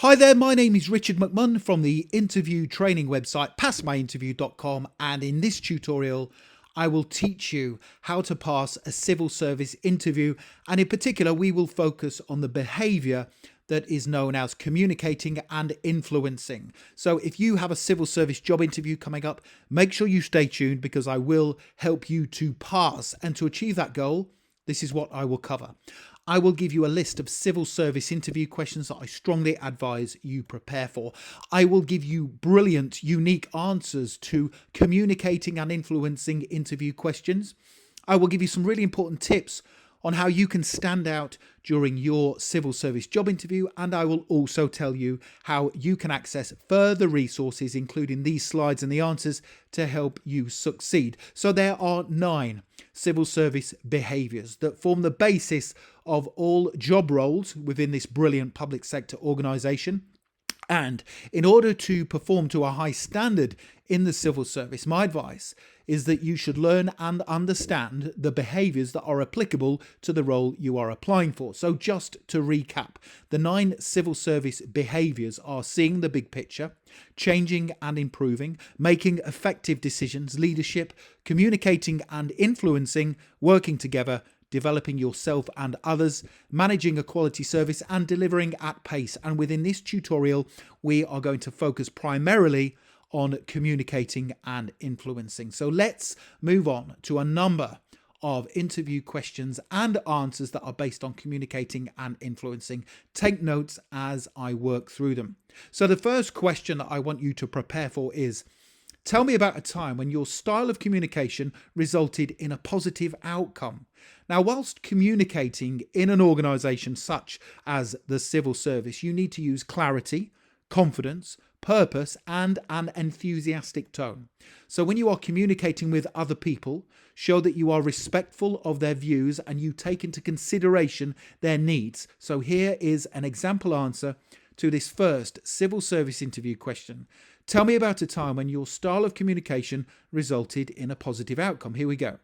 Hi there, my name is Richard McMunn from the interview training website passmyinterview.com, and in this tutorial I will teach you how to pass a civil service interview, and in particular we will focus on the behaviour that is known as communicating and influencing. So if you have a civil service job interview coming up, make sure you stay tuned because I will help you to pass, and to achieve that goal, this is what I will cover. I will give you a list of civil service interview questions that I strongly advise you prepare for. I will give you brilliant, unique answers to communicating and influencing interview questions. I will give you some really important tips on how you can stand out during your civil service job interview, and I will also tell you how you can access further resources, including these slides and the answers, to help you succeed. So there are 9 civil service behaviours that form the basis of all job roles within this brilliant public sector organisation. And in order to perform to a high standard in the civil service, my advice is that you should learn and understand the behaviours that are applicable to the role you are applying for. So just to recap, the 9 civil service behaviours are seeing the big picture, changing and improving, making effective decisions, leadership, communicating and influencing, working together, developing yourself and others, managing a quality service, and delivering at pace. And within this tutorial, we are going to focus primarily on communicating and influencing. So let's move on to a number of interview questions and answers that are based on communicating and influencing. Take notes as I work through them. So the first question that I want you to prepare for is, tell me about a time when your style of communication resulted in a positive outcome. Now, whilst communicating in an organisation such as the civil service, you need to use clarity, confidence, purpose, and an enthusiastic tone. So when you are communicating with other people, show that you are respectful of their views and you take into consideration their needs. So here is an example answer to this first civil service interview question. Tell me about a time when your style of communication resulted in a positive outcome. Here we go.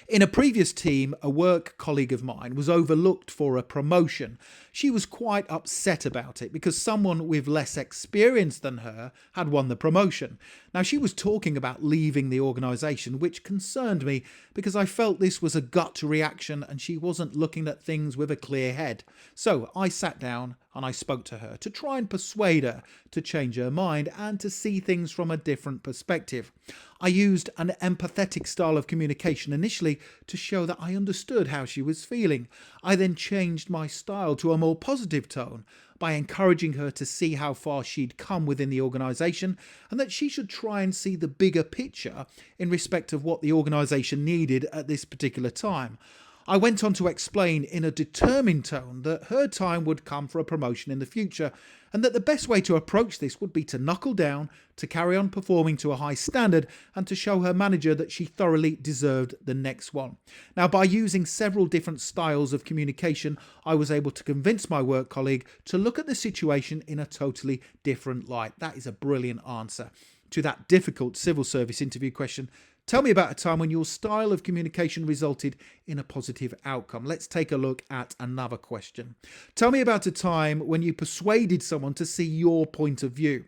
In a previous team, a work colleague of mine was overlooked for a promotion. She was quite upset about it because someone with less experience than her had won the promotion. Now, she was talking about leaving the organisation, which concerned me because I felt this was a gut reaction and she wasn't looking at things with a clear head. So I sat down and I spoke to her to try and persuade her to change her mind and to see things from a different perspective. I used an empathetic style of communication initially to show that I understood how she was feeling. I then changed my style to a more positive tone by encouraging her to see how far she'd come within the organisation and that she should try and see the bigger picture in respect of what the organisation needed at this particular time. I went on to explain in a determined tone that her time would come for a promotion in the future and that the best way to approach this would be to knuckle down, to carry on performing to a high standard and to show her manager that she thoroughly deserved the next one. Now, by using several different styles of communication, I was able to convince my work colleague to look at the situation in a totally different light. That is a brilliant answer to that difficult civil service interview question. Tell me about a time when your style of communication resulted in a positive outcome. Let's take a look at another question. Tell me about a time when you persuaded someone to see your point of view.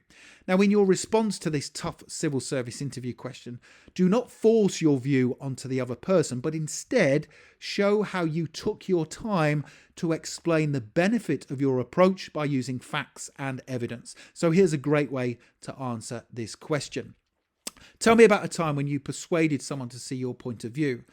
Now, in your response to this tough civil service interview question, do not force your view onto the other person, but instead show how you took your time to explain the benefit of your approach by using facts and evidence. So here's a great way to answer this question. Tell me about a time when you persuaded someone to see your point of view.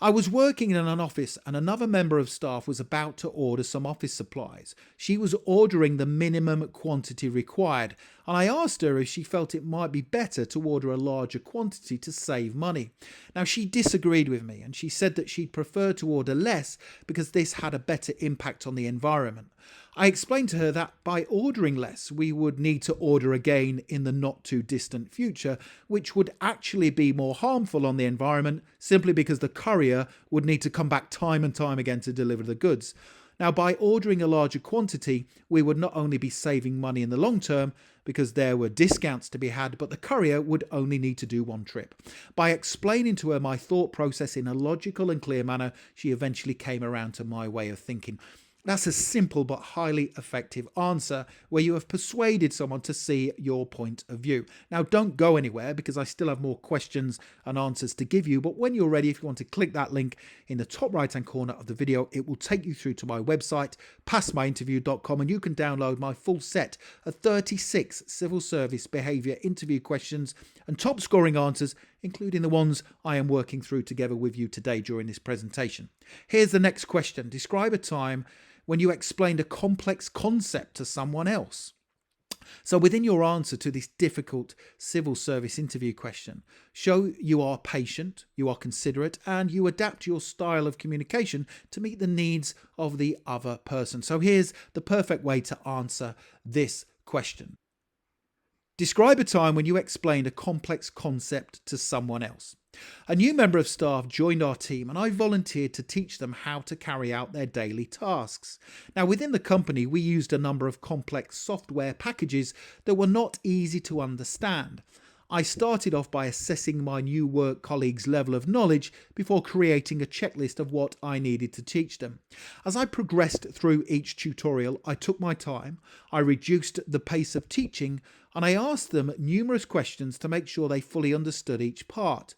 I was working in an office and another member of staff was about to order some office supplies. She was ordering the minimum quantity required, and I asked her if she felt it might be better to order a larger quantity to save money. Now, she disagreed with me and she said that she'd prefer to order less because this had a better impact on the environment. I explained to her that by ordering less, we would need to order again in the not too distant future, which would actually be more harmful on the environment simply because the courier would need to come back time and time again to deliver the goods. Now, by ordering a larger quantity, we would not only be saving money in the long term because there were discounts to be had, but the courier would only need to do one trip. By explaining to her my thought process in a logical and clear manner, she eventually came around to my way of thinking. That's a simple but highly effective answer where you have persuaded someone to see your point of view. Now, don't go anywhere because I still have more questions and answers to give you. But when you're ready, if you want to click that link in the top right hand corner of the video, it will take you through to my website, passmyinterview.com, and you can download my full set of 36 civil service behaviour interview questions and top scoring answers, including the ones I am working through together with you today during this presentation. Here's the next question. Describe a time when you explained a complex concept to someone else. So within your answer to this difficult civil service interview question, show you are patient, you are considerate, and you adapt your style of communication to meet the needs of the other person. So here's the perfect way to answer this question. Describe a time when you explained a complex concept to someone else. A new member of staff joined our team and I volunteered to teach them how to carry out their daily tasks. Now, within the company, we used a number of complex software packages that were not easy to understand. I started off by assessing my new work colleagues' level of knowledge before creating a checklist of what I needed to teach them. As I progressed through each tutorial, I took my time, I reduced the pace of teaching, and I asked them numerous questions to make sure they fully understood each part.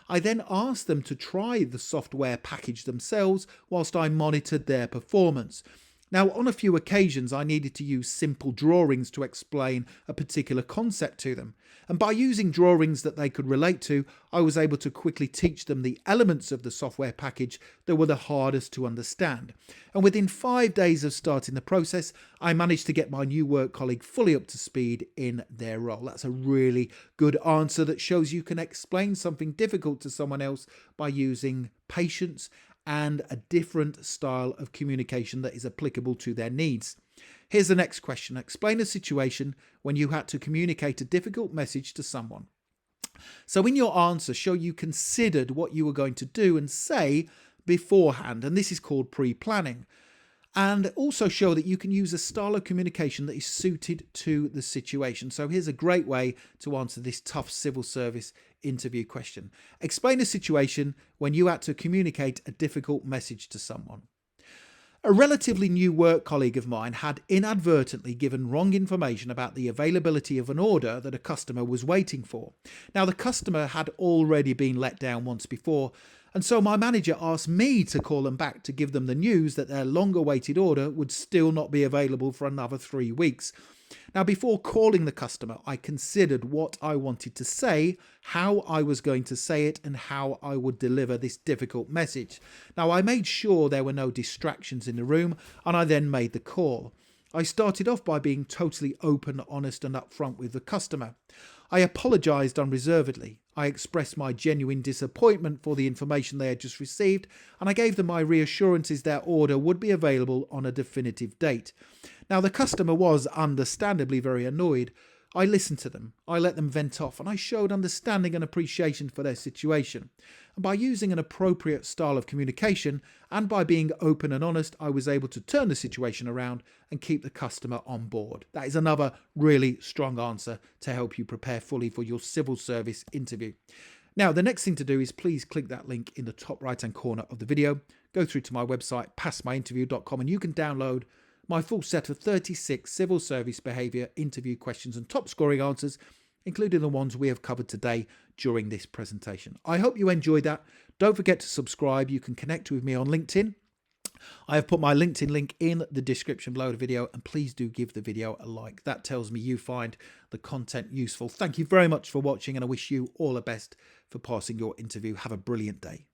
I then asked them to try the software package themselves whilst I monitored their performance. Now, on a few occasions, I needed to use simple drawings to explain a particular concept to them. And by using drawings that they could relate to, I was able to quickly teach them the elements of the software package that were the hardest to understand. And within 5 days of starting the process, I managed to get my new work colleague fully up to speed in their role. That's a really good answer that shows you can explain something difficult to someone else by using patience and a different style of communication that is applicable to their needs. Here's the next question. Explain a situation when you had to communicate a difficult message to someone. So in your answer, show you considered what you were going to do and say beforehand, and this is called pre-planning. And also show that you can use a style of communication that is suited to the situation. So here's a great way to answer this tough civil service interview question. Explain a situation when you had to communicate a difficult message to someone. A relatively new work colleague of mine had inadvertently given wrong information about the availability of an order that a customer was waiting for. Now, the customer had already been let down once before, and so my manager asked me to call them back to give them the news that their long-awaited order would still not be available for another 3 weeks. Now, before calling the customer, I considered what I wanted to say, how I was going to say it, and how I would deliver this difficult message. Now, I made sure there were no distractions in the room, and I then made the call. I started off by being totally open, honest, and upfront with the customer. I apologised unreservedly. I expressed my genuine disappointment for the information they had just received, and I gave them my reassurances their order would be available on a definitive date. Now, the customer was understandably very annoyed. I listened to them, I let them vent off, and I showed understanding and appreciation for their situation. And by using an appropriate style of communication and by being open and honest, I was able to turn the situation around and keep the customer on board. That is another really strong answer to help you prepare fully for your civil service interview. Now, the next thing to do is please click that link in the top right hand corner of the video, go through to my website, passmyinterview.com, and you can download my full set of 36 civil service behaviour interview questions and top scoring answers, including the ones we have covered today during this presentation. I hope you enjoyed that. Don't forget to subscribe. You can connect with me on LinkedIn. I have put my LinkedIn link in the description below the video, and please do give the video a like. That tells me you find the content useful. Thank you very much for watching, and I wish you all the best for passing your interview. Have a brilliant day.